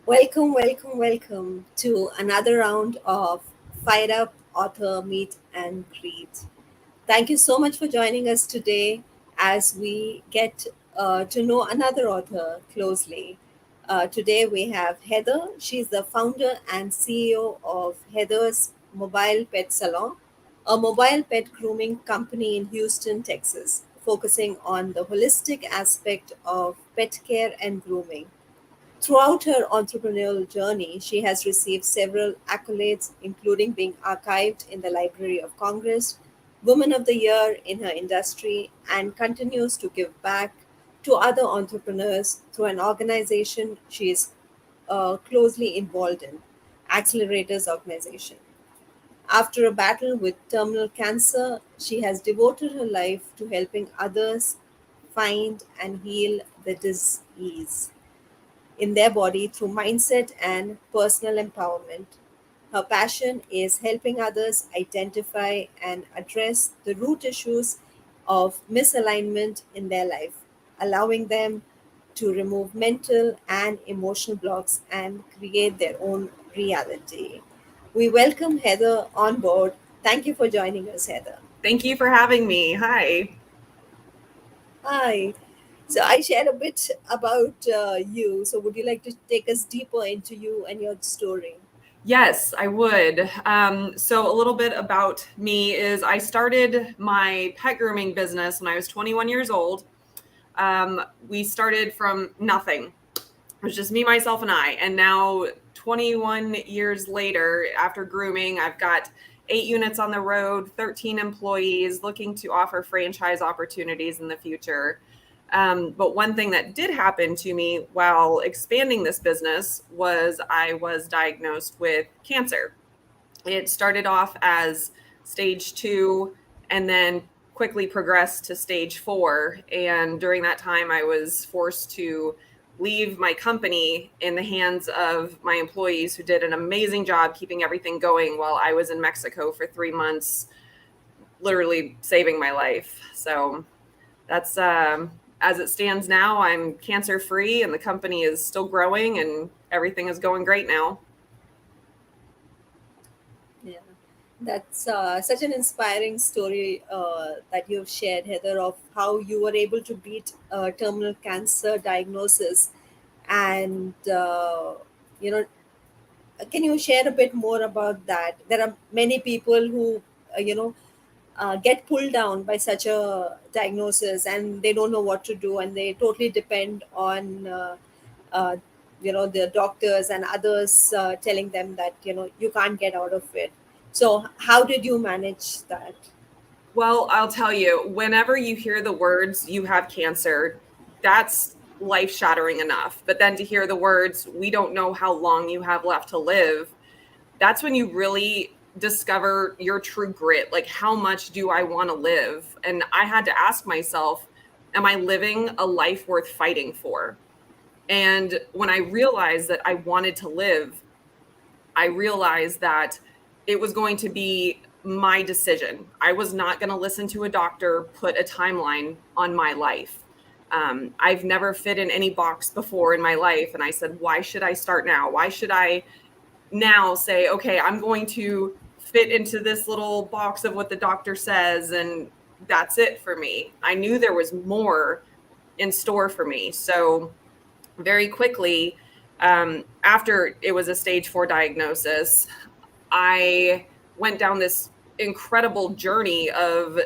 Welcome, welcome, welcome to another round of Fired Up Author Meet and Greet. Thank you so much for joining us today as we get to know another author closely. Today we have Heather. She's the founder and CEO of Heather's Mobile Pet Salon, a mobile pet grooming company in Houston, Texas, focusing on the holistic aspect of pet care and grooming. Throughout her entrepreneurial journey, she has received several accolades, including being archived in the Library of Congress, Woman of the Year in her industry, and continues to give back to other entrepreneurs through an organization she is closely involved in, Accelerators Organization. After a battle with terminal cancer, she has devoted her life to helping others find and heal the disease in their body through mindset and personal empowerment. Her passion is helping others identify and address the root issues of misalignment in their life, allowing them to remove mental and emotional blocks and create their own reality. We welcome Heather on board. Thank you for joining us, Heather. Thank you for having me. Hi. Hi. So I shared a bit about you. So would you like to take us deeper into you and your story? Yes, I would. So, a little bit about me is I started my pet grooming business when I was 21 years old. We started from nothing. It was just me, myself, and I. And now, 21 years later, after grooming, I've got 8 units on the road, 13 employees, looking to offer franchise opportunities in the future. But one thing that did happen to me while expanding this business was I was diagnosed with cancer. It started off as stage 2 and then quickly progressed to stage 4. And during that time, I was forced to leave my company in the hands of my employees who did an amazing job keeping everything going while I was in Mexico for 3 months, literally saving my life. So that's as it stands now, I'm cancer free and the company is still growing and everything is going great now. Yeah, that's such an inspiring story that you've shared, Heather, of how you were able to beat terminal cancer diagnosis. And, you know, can you share a bit more about that? There are many people who, get pulled down by such a diagnosis and they don't know what to do and they totally depend on uh, the doctors and others telling them that you can't get out of it. So how did you manage that? Well, I'll tell you, whenever you hear the words you have cancer, that's life shattering enough. But then to hear the words, we don't know how long you have left to live, that's when you really discover your true grit. Like, how much do I want to live? And I had to ask myself, am I living a life worth fighting for? And when I realized that I wanted to live, I realized that it was going to be my decision. I was not going to listen to a doctor put a timeline on my life. I've never fit in any box before in my life. And I said, why should I start now? Why should I now say, okay, I'm going to fit into this little box of what the doctor says, and that's it for me? I knew there was more in store for me. So, very quickly, after it was a stage 4 diagnosis, I went down this incredible journey of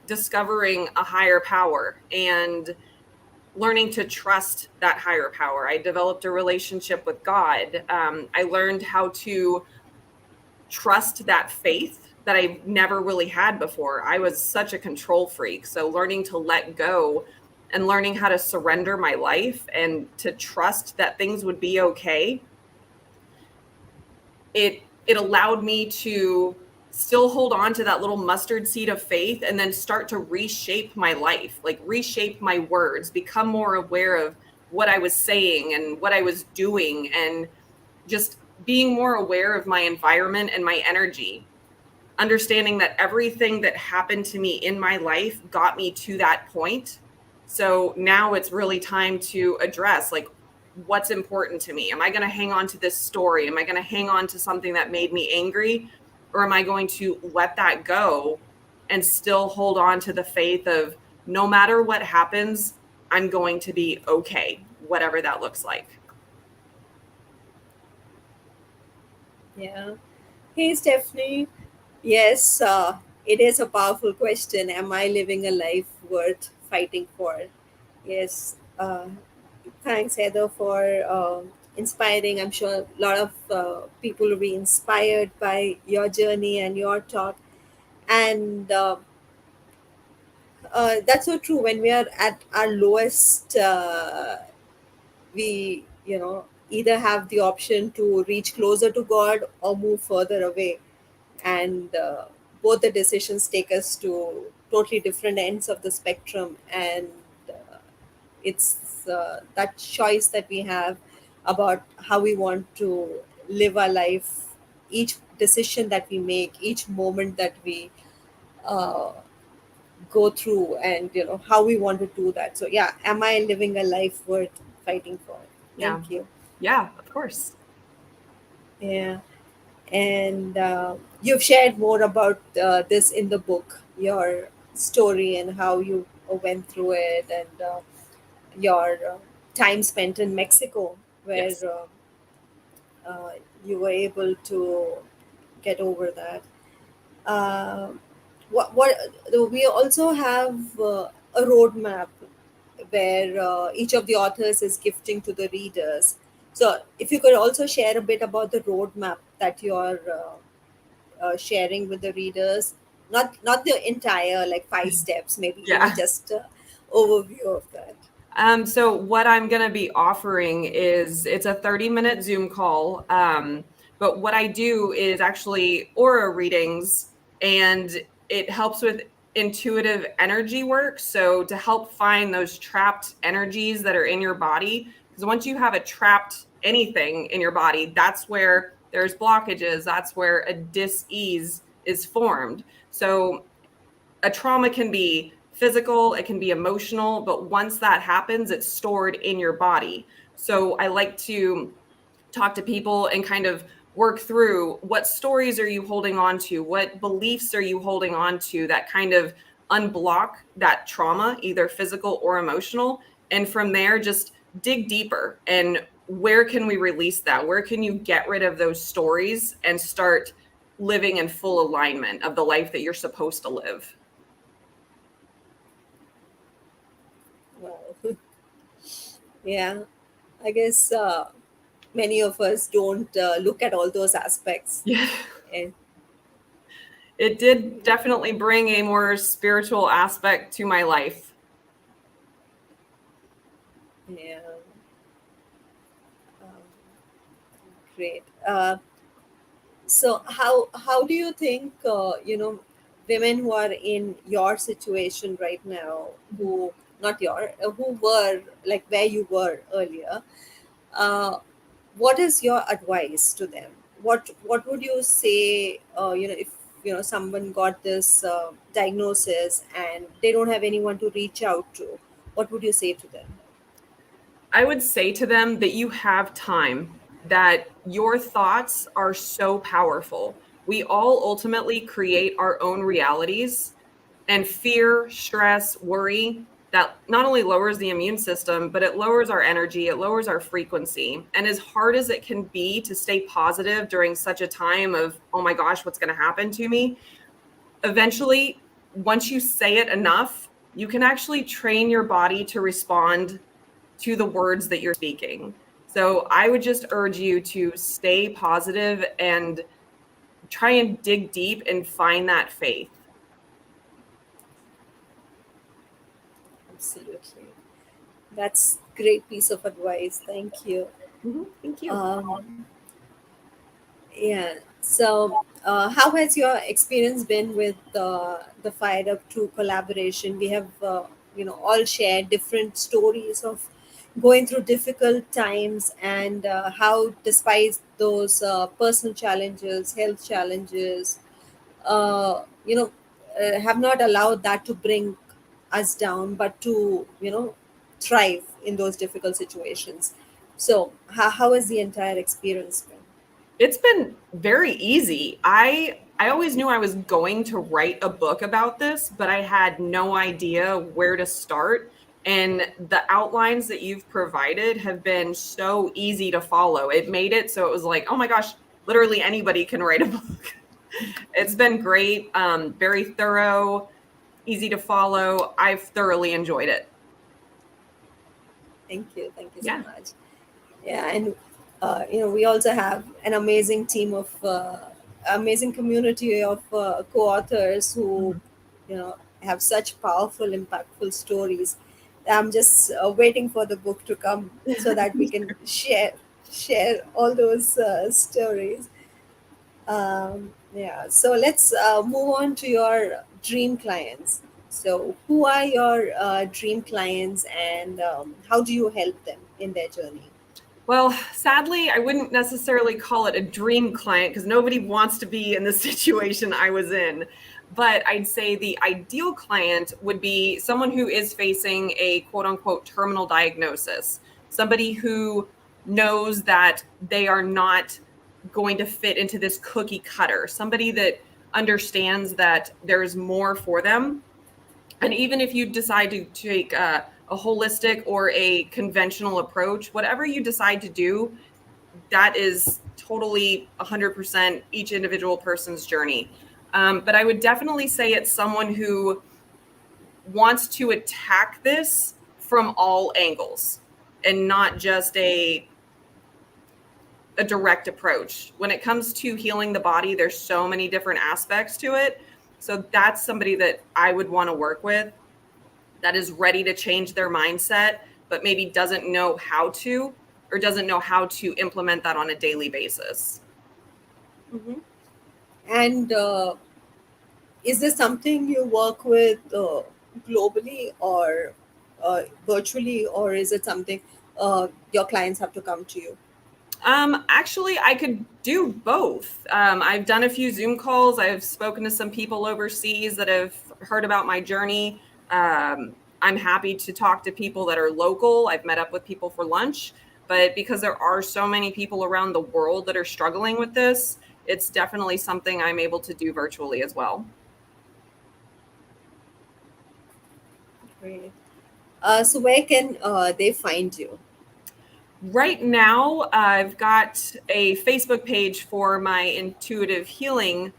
discovering a higher power and learning to trust that higher power. I developed a relationship with God. I learned how to trust that faith that I never really had before. I was such a control freak. So learning to let go and learning how to surrender my life and to trust that things would be okay, it allowed me to still hold on to that little mustard seed of faith and then start to reshape my life, like reshape my words, become more aware of what I was saying and what I was doing, and just being more aware of my environment and my energy, understanding that everything that happened to me in my life got me to that point. So now it's really time to address, like, what's important to me. Am I going to hang on to this story? Am I going to hang on to something that made me angry? Or am I going to let that go and still hold on to the faith of no matter what happens, I'm going to be okay, whatever that looks like? Yeah. Hey, Stephanie. Yes, it is a powerful question. Am I living a life worth fighting for? Yes. Thanks, Heather, for inspiring. I'm sure a lot of people will be inspired by your journey and your talk. And that's so true. When we are at our lowest, we, either have the option to reach closer to God or move further away. And both the decisions take us to totally different ends of the spectrum. And it's that choice that we have about how we want to live our life. Each decision that we make, each moment that we uh, go through, and how we want to do that. So yeah, am I living a life worth fighting for? Yeah. Thank you. Yeah, of course. Yeah. And you've shared more about this in the book, your story and how you went through it, and your time spent in Mexico, where Yes. uh, you were able to get over that. Uh, what we also have a roadmap where each of the authors is gifting to the readers. So, if you could also share a bit about the roadmap that you're sharing with the readers, not the entire like 5 steps, maybe Yeah. just overview of that. So what I'm going to be offering is it's a 30-minute Zoom call. But what I do is actually aura readings, and it helps with intuitive energy work. So to help find those trapped energies that are in your body, because once you have a trapped anything in your body, that's where there's blockages. That's where a dis-ease is formed. So a trauma can be physical, it can be emotional, but once that happens, it's stored in your body. So I like to talk to people and kind of work through what stories are you holding on to? What beliefs are you holding on to that kind of unblock that trauma, either physical or emotional? And from there, just dig deeper and where can we release that? Where can you get rid of those stories and start living in full alignment of the life that you're supposed to live? Wow. Yeah, I guess many of us don't look at all those aspects. Yeah. And It did definitely bring a more spiritual aspect to my life. yeah, um, great. So how do you think women who are in your situation right now, who not your who were like where you were earlier, uh, what is your advice to them? What would you say? If someone got this diagnosis and they don't have anyone to reach out to, what would you say to them? I would say to them that you have time, that your thoughts are so powerful. We all ultimately create our own realities, and fear, stress, worry that not only lowers the immune system, but it lowers our energy, it lowers our frequency. And as hard as it can be to stay positive during such a time of, oh my gosh, what's going to happen to me? Eventually, once you say it enough, you can actually train your body to respond to the words that you're speaking. So I would just urge you to stay positive and try and dig deep and find that faith. Absolutely, that's great piece of advice. Thank you. Thank you. um, Yeah. So, how has your experience been with the Fire Up 2 collaboration? We have, all shared different stories of going through difficult times, and how, despite those personal challenges, health challenges, you know, have not allowed that to bring us down, but to, thrive in those difficult situations. So, how has the entire experience been? It's been very easy. I always knew I was going to write a book about this, but I had no idea where to start. And the outlines that you've provided have been so easy to follow. It made it so it was like, oh my gosh, literally anybody can write a book. It's been great, very thorough, easy to follow. I've thoroughly enjoyed it. Thank you so Yeah. much. Yeah, and we also have an amazing team of amazing community of co-authors who Mhm. have such powerful, impactful stories. I'm just waiting for the book to come so that we can share all those stories. Yeah, so let's move on to your dream clients. So, who are your dream clients, and how do you help them in their journey? Well, sadly, I wouldn't necessarily call it a dream client because nobody wants to be in the situation I was in. But I'd say the ideal client would be someone who is facing a quote unquote terminal diagnosis, somebody who knows that they are not going to fit into this cookie cutter, somebody that understands that there's more for them. And even if you decide to take a holistic or a conventional approach, whatever you decide to do, that is totally 100% each individual person's journey. But I would definitely say it's someone who wants to attack this from all angles and not just a direct approach. When it comes to healing the body, there's so many different aspects to it. So that's somebody that I would want to work with, that is ready to change their mindset, but maybe doesn't know how to, or doesn't know how to implement that on a daily basis. Hmm. And is this something you work with globally or virtually, or is it something your clients have to come to you? Actually, I could do both. I've done a few Zoom calls. I've spoken to some people overseas that have heard about my journey. I'm happy to talk to people that are local. I've met up with people for lunch, but because there are so many people around the world that are struggling with this, it's definitely something I'm able to do virtually as well. Great. So where can they find you? Right now, I've got a Facebook page for my intuitive healing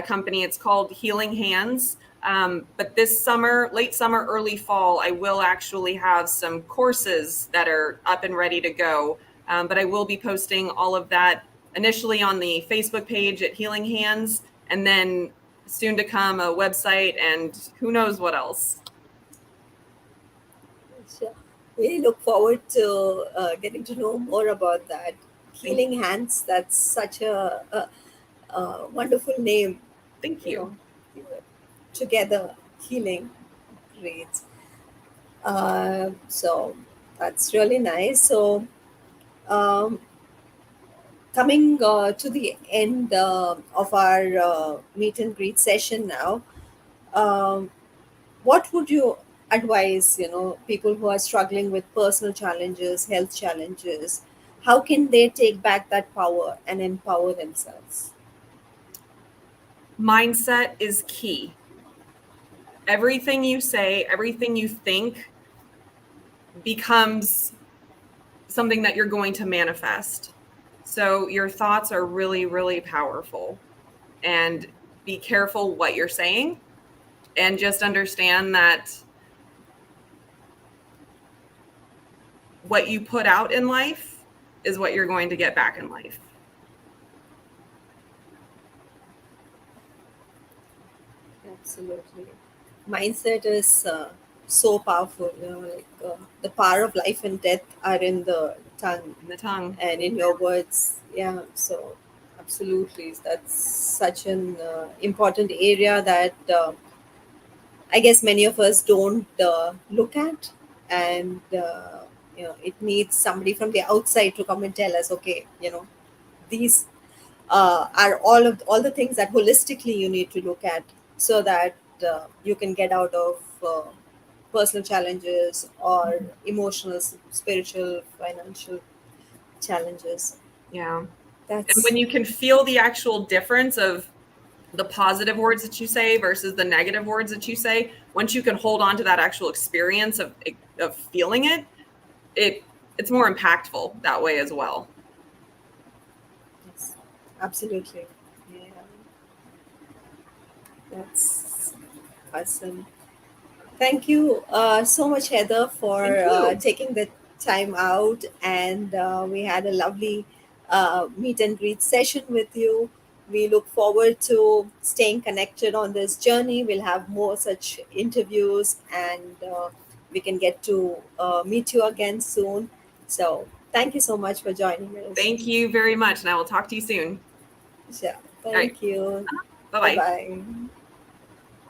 company. It's called Healing Hands. But this summer, late summer, early fall, I will actually have some courses that are up and ready to go. But I will be posting all of that initially on the Facebook page at Healing Hands, and then soon to come a website and who knows what else. Sure. We look forward to getting to know more about that. Thank, Healing Hands, that's such a wonderful name, thank you you. know, together, healing. Great. So that's really nice. So, um, coming to the end of our meet and greet session now, um, what would you advise, people who are struggling with personal challenges, health challenges? How can they take back that power and empower themselves? Mindset is key. Everything you say, everything you think becomes something that you're going to manifest. So your thoughts are really, really powerful. And be careful what you're saying, and just understand that what you put out in life is what you're going to get back in life. Absolutely. Mindset is so powerful. The power of life and death are in the tongue In the tongue. and in your words. Yeah, so absolutely. That's such an important area that I guess many of us don't look at. And, it needs somebody from the outside to come and tell us, okay, these are all the things that holistically you need to look at so that you can get out of personal challenges or emotional, spiritual, financial. challenges. Yeah. And That's when you can feel the actual difference of the positive words that you say versus the negative words that you say, once you can hold on to that actual experience of feeling it, it's more impactful that way as well. yes, absolutely. Yeah, that's awesome. Thank you so much, Heather, Thank for you. taking the time out. And we had a lovely meet and greet session with you. We look forward to staying connected on this journey. We'll have more such interviews, and we can get to meet you again soon. So, thank you so much for joining us. Thank you very much, and I will talk to you soon. Sure. All right. Thank you. Bye Bye bye. bye.